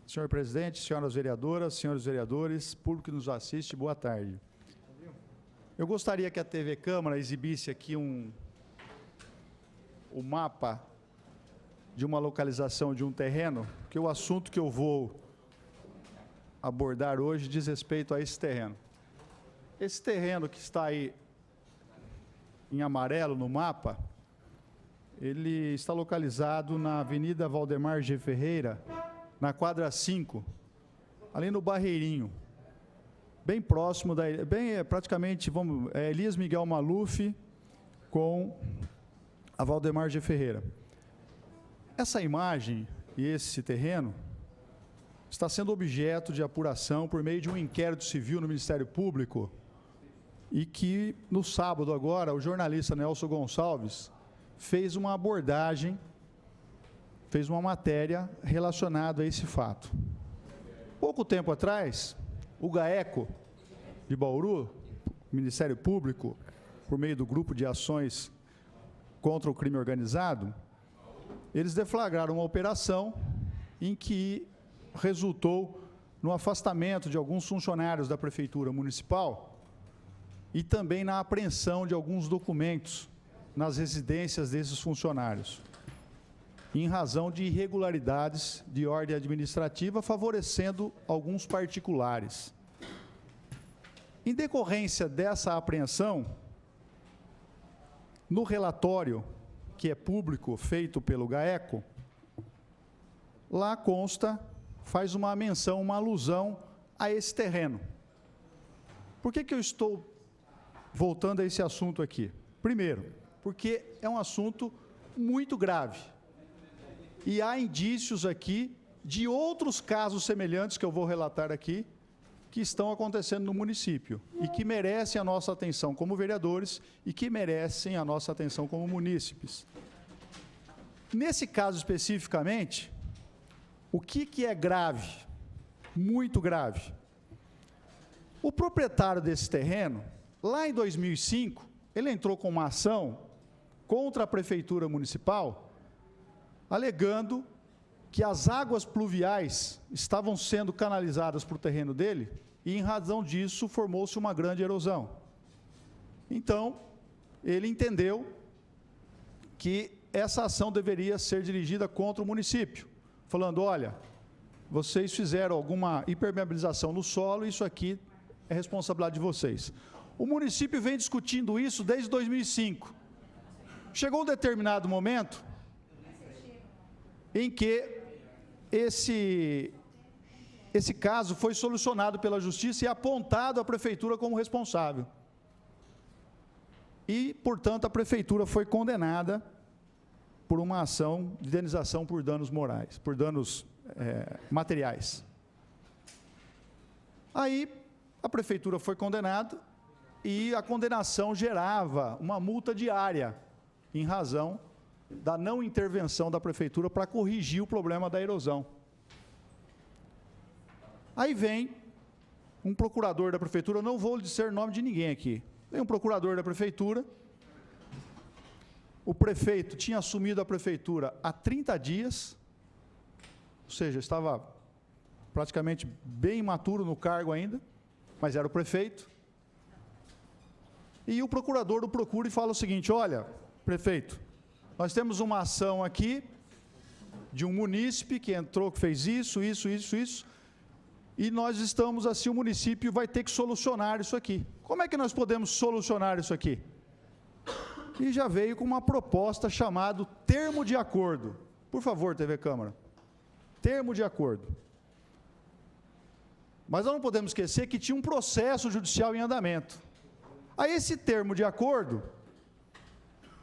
Senhor presidente, senhoras vereadoras, senhores vereadores, público que nos assiste, boa tarde. Eu gostaria que a TV Câmara exibisse aqui o mapa de uma localização de um terreno, porque o assunto que eu vou abordar hoje diz respeito a esse terreno. Esse terreno que está aí em amarelo no mapa, ele está localizado na Avenida Valdemar G. Ferreira, na quadra 5, ali no Barreirinho, bem próximo, praticamente, Elias Miguel Maluf com a Valdemar G. Ferreira. Essa imagem e esse terreno está sendo objeto de apuração por meio de um inquérito civil no Ministério Público e que, no sábado agora, o jornalista Nelson Gonçalves fez uma abordagem, fez uma matéria relacionada a esse fato. Pouco tempo atrás, o GAECO de Bauru, Ministério Público, por meio do Grupo de Ações contra o Crime Organizado, eles deflagraram uma operação em que resultou no afastamento de alguns funcionários da Prefeitura Municipal e também na apreensão de alguns documentos nas residências desses funcionários, em razão de irregularidades de ordem administrativa, favorecendo alguns particulares. Em decorrência dessa apreensão, no relatório, que é público, feito pelo GAECO, lá consta, faz uma menção, uma alusão a esse terreno. Por que eu estou voltando a esse assunto aqui? Primeiro, porque é um assunto muito grave. E há indícios aqui de outros casos semelhantes que eu vou relatar aqui, que estão acontecendo no município e que merecem a nossa atenção como vereadores e que merecem a nossa atenção como munícipes. Nesse caso especificamente, o que é grave, muito grave? O proprietário desse terreno, lá em 2005, ele entrou com uma ação contra a Prefeitura Municipal, alegando que as águas pluviais estavam sendo canalizadas para o terreno dele e, em razão disso, formou-se uma grande erosão. Então, ele entendeu que essa ação deveria ser dirigida contra o município, falando, olha, vocês fizeram alguma impermeabilização no solo, isso aqui é responsabilidade de vocês. O município vem discutindo isso desde 2005. Chegou um determinado momento em que esse caso foi solucionado pela Justiça e apontado à Prefeitura como responsável. E, portanto, a Prefeitura foi condenada por uma ação de indenização por danos morais, por danos materiais. Aí, a Prefeitura foi condenada e a condenação gerava uma multa diária em razão da não intervenção da Prefeitura para corrigir o problema da erosão. Aí vem um procurador da Prefeitura, eu não vou dizer o nome de ninguém aqui, vem um procurador da Prefeitura, o prefeito tinha assumido a Prefeitura há 30 dias, ou seja, estava praticamente bem imaturo no cargo ainda, mas era o prefeito, e o procurador o procura e fala o seguinte, olha, prefeito, nós temos uma ação aqui de um munícipe que entrou, que fez isso, e nós estamos assim, o município vai ter que solucionar isso aqui. Como é que nós podemos solucionar isso aqui? E já veio com uma proposta chamada termo de acordo. Por favor, TV Câmara. Termo de acordo. Mas nós não podemos esquecer que tinha um processo judicial em andamento. Aí esse termo de acordo,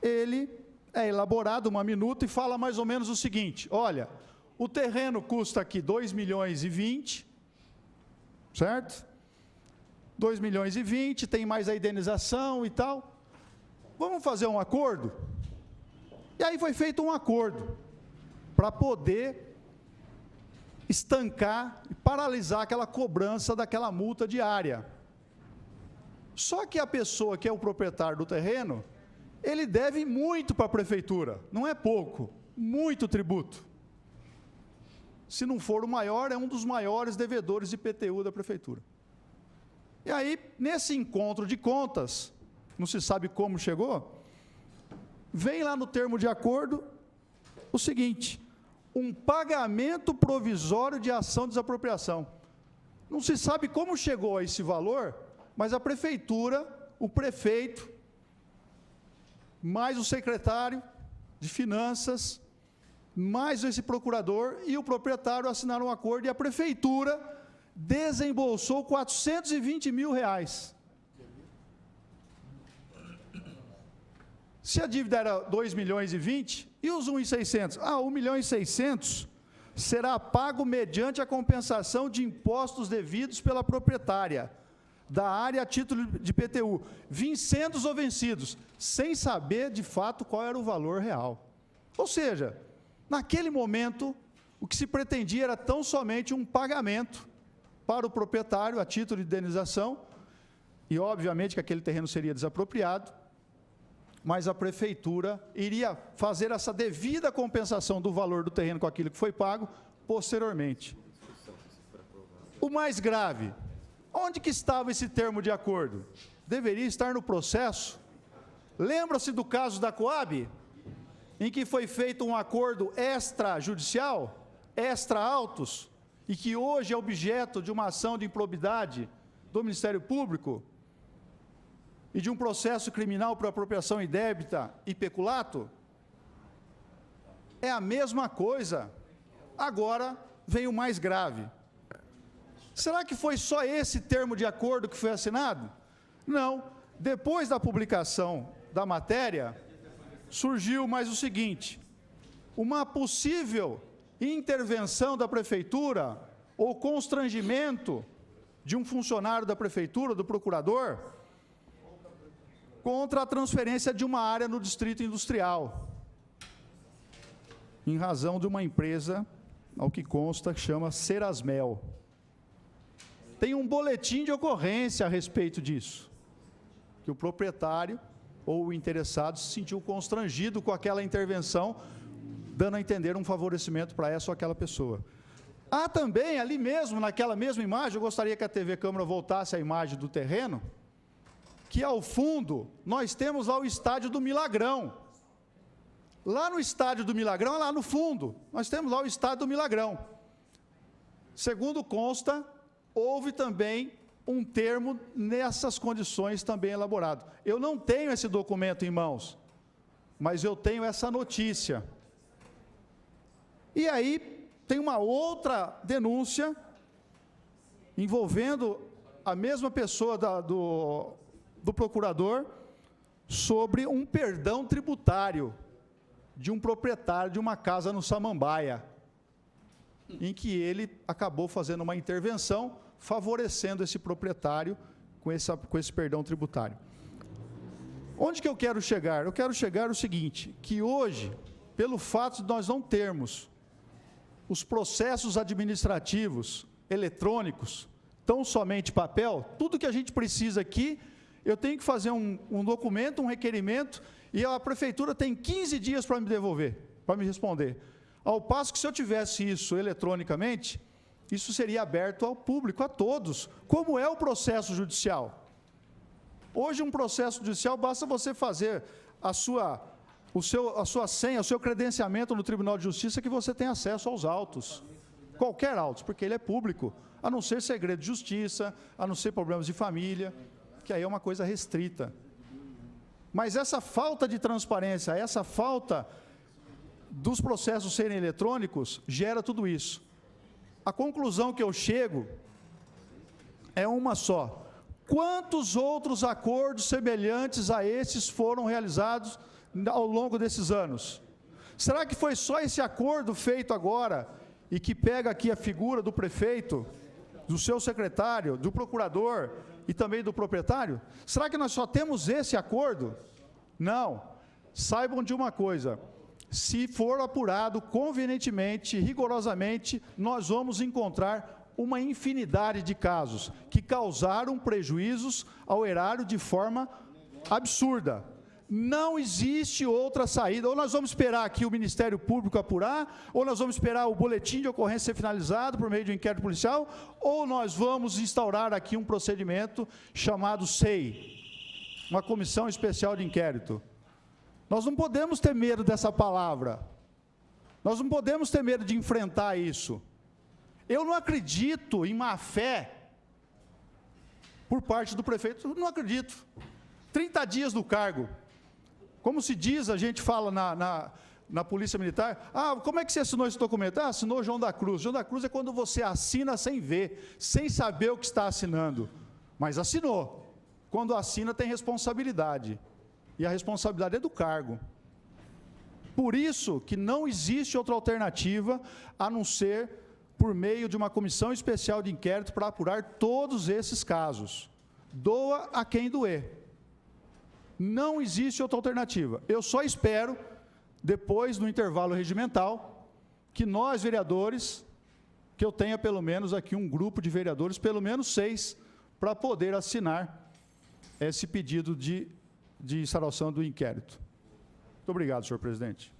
ele é elaborado uma minuta e fala mais ou menos o seguinte, olha, o terreno custa aqui 2.020.000, certo? 2.020.000, tem mais a indenização e tal. Vamos fazer um acordo? E aí foi feito um acordo para poder estancar e paralisar aquela cobrança daquela multa diária. Só que a pessoa que é o proprietário do terreno, ele deve muito para a Prefeitura, não é pouco, muito tributo. se não for o maior, é um dos maiores devedores de IPTU da prefeitura. E aí, nesse encontro de contas, não se sabe como chegou, vem lá no termo de acordo o seguinte: um pagamento provisório de ação de desapropriação. Não se sabe como chegou a esse valor, mas a prefeitura, o prefeito, mais o secretário de finanças, mais esse procurador e o proprietário assinaram um acordo e a prefeitura desembolsou R$ 420 mil. Se a dívida era 2 milhões e 20, e os 1.600? 1 milhão e 600 será pago mediante a compensação de impostos devidos pela proprietária da área a título de IPTU, vincendos ou vencidos, sem saber de fato qual era o valor real. Ou seja, naquele momento, o que se pretendia era tão somente um pagamento para o proprietário a título de indenização, e obviamente que aquele terreno seria desapropriado, mas a prefeitura iria fazer essa devida compensação do valor do terreno com aquilo que foi pago posteriormente. O mais grave, onde que estava esse termo de acordo? Deveria estar no processo. Lembra-se do caso da Coab, em que foi feito um acordo extrajudicial, extra autos, e que hoje é objeto de uma ação de improbidade do Ministério Público e de um processo criminal por apropriação indébita e peculato? É a mesma coisa. Agora vem o mais grave. Será que foi só esse termo de acordo que foi assinado? Não. Depois da publicação da matéria, surgiu mais o seguinte: uma possível intervenção da prefeitura ou constrangimento de um funcionário da prefeitura, do procurador, contra a transferência de uma área no distrito industrial, em razão de uma empresa, ao que consta, que chama Serasmel. Tem um boletim de ocorrência a respeito disso, que o proprietário ou o interessado se sentiu constrangido com aquela intervenção, dando a entender um favorecimento para essa ou aquela pessoa. Há também, ali mesmo, naquela mesma imagem, eu gostaria que a TV Câmara voltasse a imagem do terreno, que ao fundo, nós temos lá o estádio do Milagrão. Lá no estádio do Milagrão, lá no fundo, nós temos lá o estádio do Milagrão. Segundo consta, houve também um termo nessas condições também elaborado. Eu não tenho esse documento em mãos, mas eu tenho essa notícia. E aí, tem uma outra denúncia, envolvendo a mesma pessoa do procurador, sobre um perdão tributário de um proprietário de uma casa no Samambaia, em que ele acabou fazendo uma intervenção, favorecendo esse proprietário com esse perdão tributário. Onde que eu quero chegar? Eu quero chegar o seguinte, que hoje, pelo fato de nós não termos os processos administrativos eletrônicos, tão somente papel, tudo que a gente precisa aqui, eu tenho que fazer um documento, um requerimento, e a prefeitura tem 15 dias para me devolver, para me responder. Ao passo que, se eu tivesse isso eletronicamente, isso seria aberto ao público, a todos, como é o processo judicial. Hoje, um processo judicial, basta você fazer a sua senha, o seu credenciamento no Tribunal de Justiça, que você tem acesso aos autos. Qualquer autos, porque ele é público, a não ser segredo de justiça, a não ser problemas de família, que aí é uma coisa restrita. Mas essa falta de transparência, essa falta dos processos serem eletrônicos, gera tudo isso. A conclusão que eu chego é uma só: quantos outros acordos semelhantes a esses foram realizados ao longo desses anos? Será que foi só esse acordo feito agora, e que pega aqui a figura do prefeito, do seu secretário, do procurador e também do proprietário? Será que nós só temos esse acordo? Não. Saibam de uma coisa: se for apurado convenientemente, rigorosamente, nós vamos encontrar uma infinidade de casos que causaram prejuízos ao erário de forma absurda. Não existe outra saída. Ou nós vamos esperar aqui o Ministério Público apurar, ou nós vamos esperar o boletim de ocorrência ser finalizado por meio de um inquérito policial, ou nós vamos instaurar aqui um procedimento chamado SEI, uma comissão especial de inquérito. Nós não podemos ter medo dessa palavra. Nós não podemos ter medo de enfrentar isso. Eu não acredito em má fé por parte do prefeito, não acredito. 30 dias no cargo. Como se diz, a gente fala na Polícia Militar, como é que você assinou esse documento? Assinou João da Cruz. João da Cruz é quando você assina sem ver, sem saber o que está assinando. Mas assinou. Quando assina, tem responsabilidade. E a responsabilidade é do cargo. Por isso que não existe outra alternativa a não ser por meio de uma comissão especial de inquérito para apurar todos esses casos. Doa a quem doer. Não existe outra alternativa. Eu só espero, depois do intervalo regimental, que nós, vereadores, que eu tenha pelo menos aqui um grupo de vereadores, pelo menos 6, para poder assinar esse pedido de instalação do inquérito. Muito obrigado, senhor presidente.